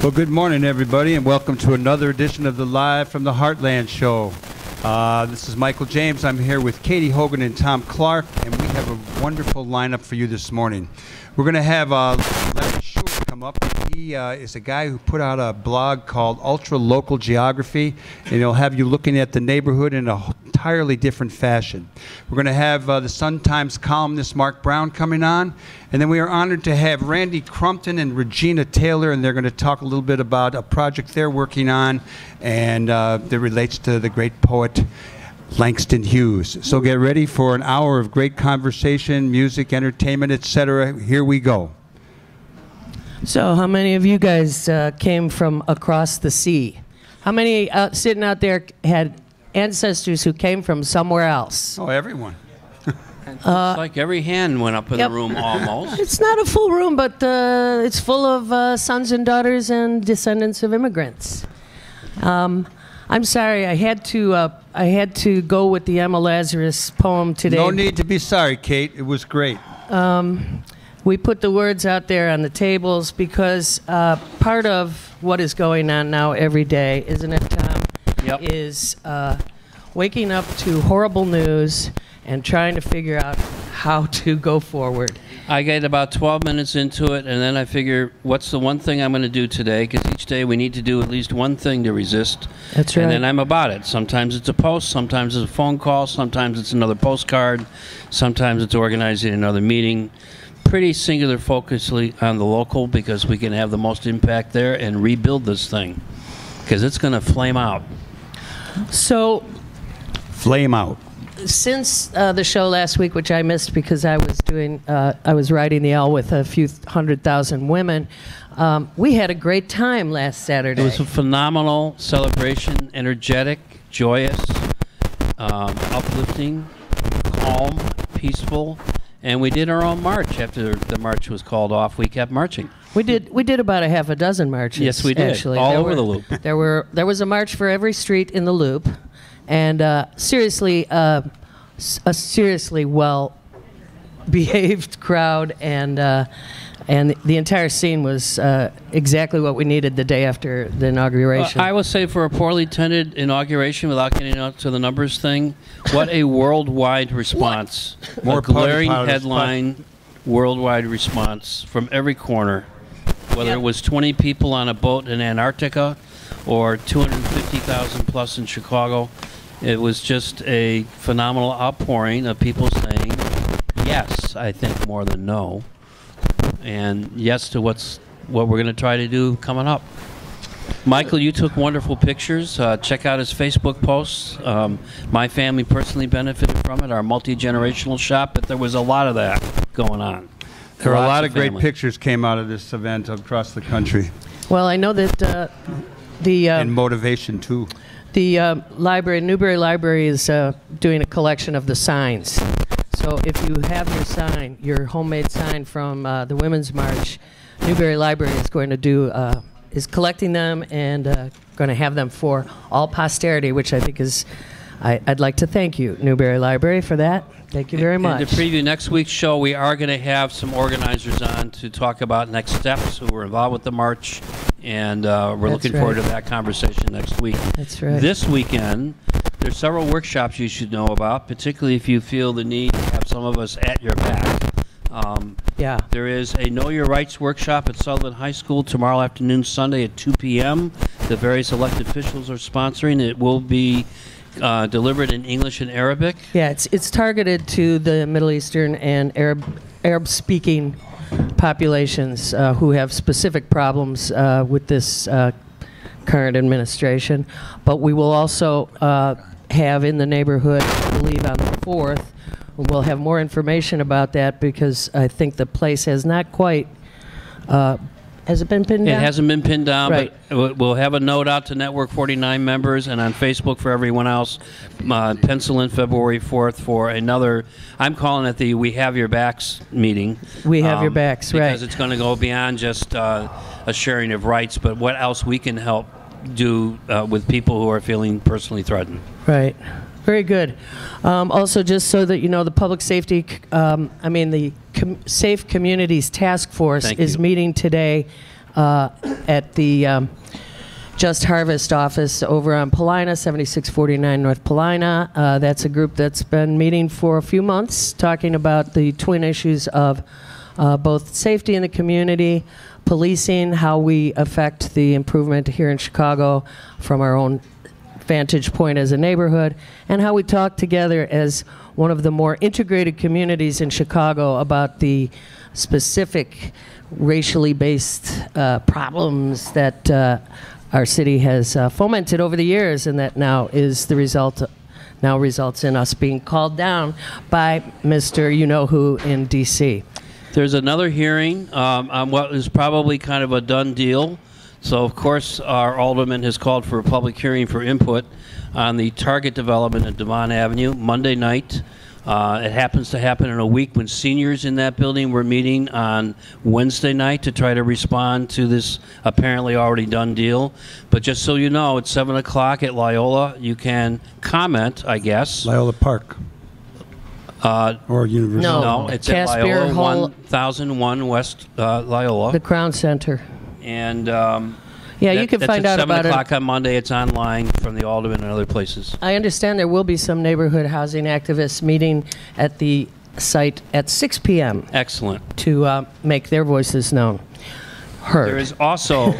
Well, good morning, everybody, and welcome to another edition of the Live from the Heartland Show. This is Michael James. I'm here with Katy Hogan and Tom Clark, and we have a wonderful lineup for you this morning. We're going to have Larry Short come up. He is a guy who put out a blog called Ultra Local Geography, and he'll have you looking at the neighborhood in an entirely different fashion. We're going to have the Sun-Times columnist Mark Brown coming on, and then we are honored to have Randy Crumpton and Regina Taylor, and they're going to talk a little bit about a project they're working on, and that relates to the great poet Langston Hughes. So get ready for an hour of great conversation, music, entertainment, etc. Here we go. So how many of you guys came from across the sea? How many sitting out there had ancestors who came from somewhere else? Oh, everyone. It's like every hand went up in the room almost. It's not a full room, but it's full of sons and daughters and descendants of immigrants. I'm sorry, I had to go with the Emma Lazarus poem today. No need to be sorry, Kate. It was great. We put the words out there on the tables because part of what is going on now every day, isn't it, Tom? Yep. Is waking up to horrible news and trying to figure out how to go forward. I get about 12 minutes into it, and then I figure, what's the one thing I'm going to do today? Because each day we need to do at least one thing to resist. That's right. And then I'm about it. Sometimes it's a post, sometimes it's a phone call, sometimes it's another postcard, sometimes it's organizing another meeting. Pretty singular focusly on the local because we can have the most impact there and rebuild this thing. Because it's going to flame out. So, Flame out. since the show last week, which I missed because I was riding the L with a few 100,000 women, we had a great time last Saturday. It was a phenomenal celebration, energetic, joyous, uplifting, calm, peaceful, and we did our own march. After the march was called off, we kept marching. We did about a half a dozen marches. Yes, we did. Actually, all over the loop. There was a march for every street in the loop, and seriously, a seriously well behaved crowd, and the entire scene was exactly what we needed the day after the inauguration. I will say, for a poorly attended inauguration, without getting out to the numbers thing, what a worldwide response. More a glaring party headline, worldwide response from every corner. Whether it was 20 people on a boat in Antarctica or 250,000 plus in Chicago, it was just a phenomenal outpouring of people saying yes, I think, more than no. And yes to what we're going to try to do coming up. Michael, you took wonderful pictures. Check out his Facebook posts. My family personally benefited from it, our multi-generational shop, but there was a lot of that going on. There were a lot of great family. pictures came out of this event across the country. Well, I know that And motivation, too. the library, Newberry Library, is doing a collection of the signs. So if you have your sign, your homemade sign from the Women's March, Newberry Library is going to do is collecting them and going to have them for all posterity, which I think is. I'd like to thank you, Newberry Library, for that. Thank you very much. And to preview next week's show, we are going to have some organizers on to talk about next steps who were involved with the march, and we're looking forward to that conversation next week. That's right. This weekend, there's several workshops you should know about, particularly if you feel the need to have some of us at your back. Yeah. There is a Know Your Rights workshop at Sutherland High School tomorrow afternoon, Sunday at 2 p.m. The various elected officials are sponsoring. It will be delivered in English and Arabic. Yeah, it's targeted to the Middle Eastern and Arab-speaking populations who have specific problems with this current administration. But we will also have in the neighborhood, I believe on the 4th, we'll have more information about that because I think the place has not quite. Has it been pinned down? It hasn't been pinned down, Right. but we'll have a note out to Network 49 members and on Facebook for everyone else. Pencil in February 4th for another, I'm calling it the We Have Your Backs meeting. We have your backs, right. Because it's going to go beyond just a sharing of rights, but what else we can help do with people who are feeling personally threatened. Right. Very good. Also, just so that you know, the Public Safety, the Safe Communities Task Force is meeting today at the Just Harvest office over on Paulina, 7649 North Paulina. That's a group that's been meeting for a few months, talking about the twin issues of both safety in the community, policing, how we affect the improvement here in Chicago from our own vantage point as a neighborhood, and how we talk together as one of the more integrated communities in Chicago about the specific racially based problems that our city has fomented over the years, and that now results in us being called down by Mr. You-Know-Who in D.C. There's another hearing on what is probably kind of a done deal. So, of course, our alderman has called for a public hearing for input on the Target development at Devon Avenue Monday night. It happens to happen in a week when seniors in that building were meeting on Wednesday night to try to respond to this apparently already done deal. But just so you know, it's 7 o'clock at Loyola. You can comment, I guess. Loyola Park. Or University. No, it's at Loyola 1001 West Loyola. The Crown Center. And you can find out about it. 7 o'clock on Monday. It's online from the Alderman and other places. I understand there will be some neighborhood housing activists meeting at the site at 6 p.m. Excellent. To make their voices known. Heard. There is also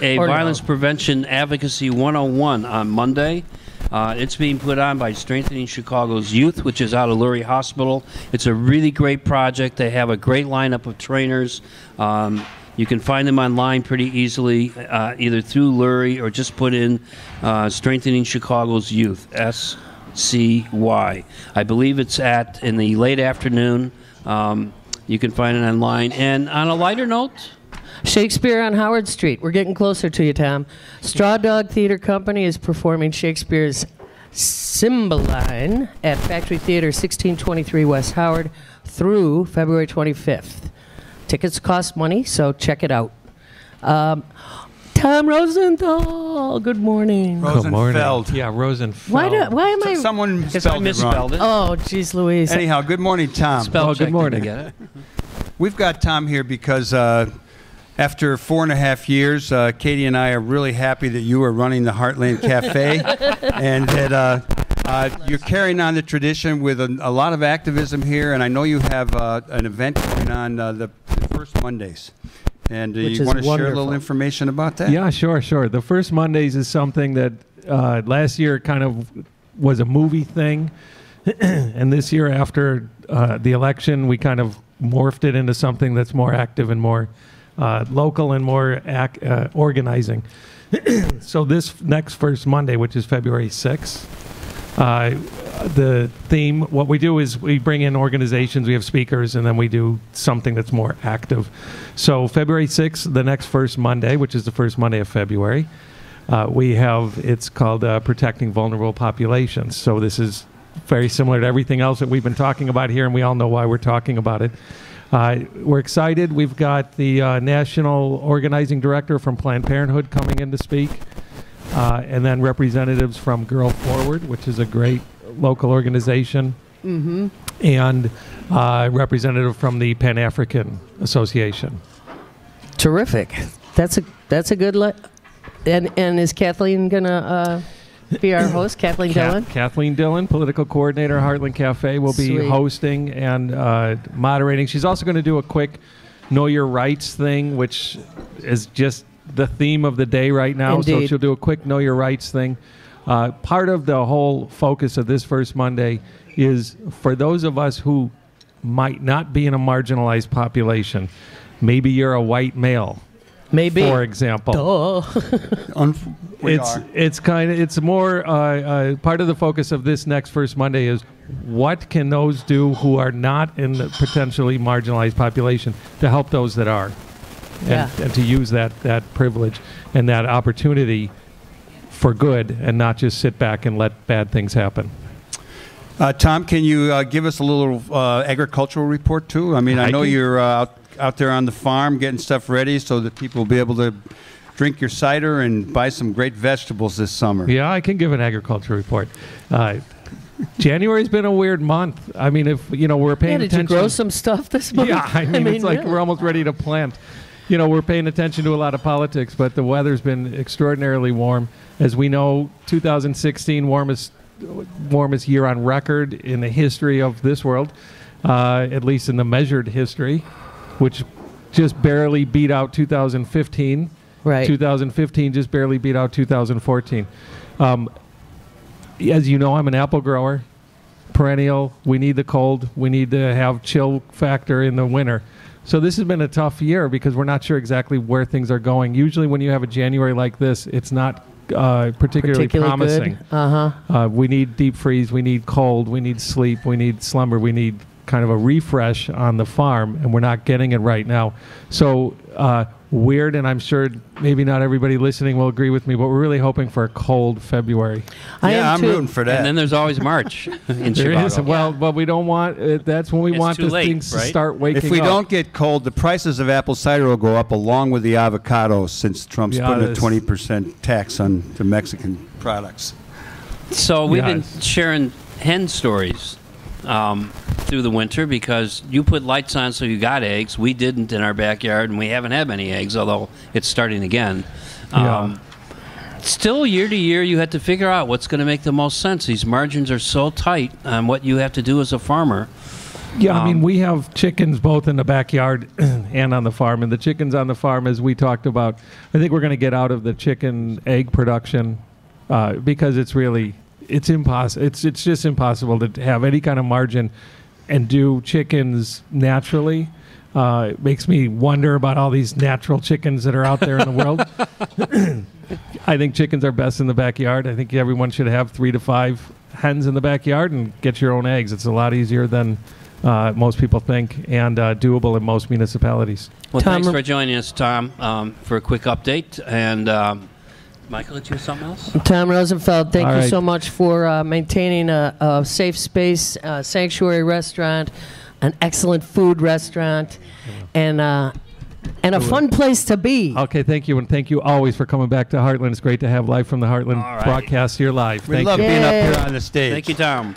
a Violence no. Prevention Advocacy 101 on Monday. It's being put on by Strengthening Chicago's Youth, which is out of Lurie Hospital. It's a really great project. They have a great lineup of trainers. You can find them online pretty easily, either through Lurie or just put in Strengthening Chicago's Youth, SCY. I believe it's in the late afternoon. You can find it online. And on a lighter note, Shakespeare on Howard Street. We're getting closer to you, Tom. Straw Dog Theater Company is performing Shakespeare's Cymbeline at Factory Theater, 1623 West Howard through February 25th. Tickets cost money, so check it out. Tom Rosenthal, good morning. Rosenfeld. Yeah, Rosenfeld. Why am I? Someone misspelled it. Oh, geez, Louise. Anyhow, good morning, Tom. Good morning. Get it? We've got Tom here because after 4.5 years, Katy and I are really happy that you are running the Heartland Cafe and that you're carrying on the tradition with a lot of activism here. And I know you have an event going on the first Mondays. And you want to share a little information about that? Yeah, sure. The first Mondays is something that last year kind of was a movie thing. And this year after the election, we kind of morphed it into something that's more active and more local and more organizing. So this next first Monday, which is February 6th, the theme, what we do is we bring in organizations, we have speakers, and then we do something that's more active. So February 6th, the next first Monday, which is the first Monday of February, it's called Protecting Vulnerable Populations. So this is very similar to everything else that we've been talking about here, and we all know why we're talking about it. We're excited. We've got the National Organizing Director from Planned Parenthood coming in to speak, and then representatives from Girl Forward, which is a great local organization, and representative from the Pan-African Association. Terrific. That's a good and is Kathleen gonna be our host? Kathleen Dillon? Kathleen Dillon, political coordinator, Heartland Cafe, will be hosting and moderating. She's also going to do a quick Know Your Rights thing, which is just the theme of the day right now. Indeed. So she'll do a quick Know Your Rights thing. Part of the whole focus of this first Monday is for those of us who might not be in a marginalized population. Maybe you're a white male. Maybe, for example. It's more part of the focus of this next first Monday is what can those do who are not in the potentially marginalized population to help those that are, and to use that privilege and that opportunity for good and not just sit back and let bad things happen. Tom, can you give us a little agricultural report too? I mean, I know you're out there on the farm getting stuff ready so that people will be able to drink your cider and buy some great vegetables this summer. Yeah, I can give an agriculture report. January's been a weird month. I mean, if we're paying attention. Did you grow some stuff this month? Yeah, I mean it's like we're almost ready to plant. we're paying attention to a lot of politics, but the weather's been extraordinarily warm. As we know, 2016 warmest year on record in the history of this world, at least in the measured history, which just barely beat out 2015. Right. 2015 just barely beat out 2014. As you know, I'm an apple grower, perennial. We need the cold. We need to have chill factor in the winter. So this has been a tough year because we're not sure exactly where things are going. Usually when you have a January like this, it's not particularly promising. Good. We need deep freeze. We need cold. We need sleep. We need slumber. We need kind of a refresh on the farm, and we're not getting it right now. So weird, and I'm sure maybe not everybody listening will agree with me, but we're really hoping for a cold February. I'm rooting for that. And then there's always March in There Chicago. is. Well, but we don't want that's when we It's want too the late, things to right? start waking up. If we don't get cold, the prices of apple cider will go up along with the avocados since Trump's putting a 20% tax on the Mexican products. So we've been Yes. sharing hen stories through the winter because you put lights on so you got eggs. We didn't in our backyard, and we haven't had many eggs, although it's starting again. Still, year to year, you have to figure out what's going to make the most sense. These margins are so tight on what you have to do as a farmer. Yeah, I mean, we have chickens both in the backyard and on the farm. And the chickens on the farm, as we talked about, I think we're going to get out of the chicken egg production because it's really, it's impossible. It's just impossible to have any kind of margin and do chickens naturally. It makes me wonder about all these natural chickens that are out there in the world. I think chickens are best in the backyard. I think everyone should have 3 to 5 hens in the backyard and get your own eggs. It's a lot easier than most people think, and doable in most municipalities. Well, Tom, thanks for joining us, Tom, for a quick update. And Michael, did you have something else? Tom Rosenfeld, thank All you right. so much for maintaining a safe space, sanctuary restaurant, an excellent food restaurant, and a fun place to be. Okay, thank you, and thank you always for coming back to Heartland. It's great to have Live from the Heartland All right. broadcast here live. We Thank love you. being up Yay. here on the stage. Thank you, Tom.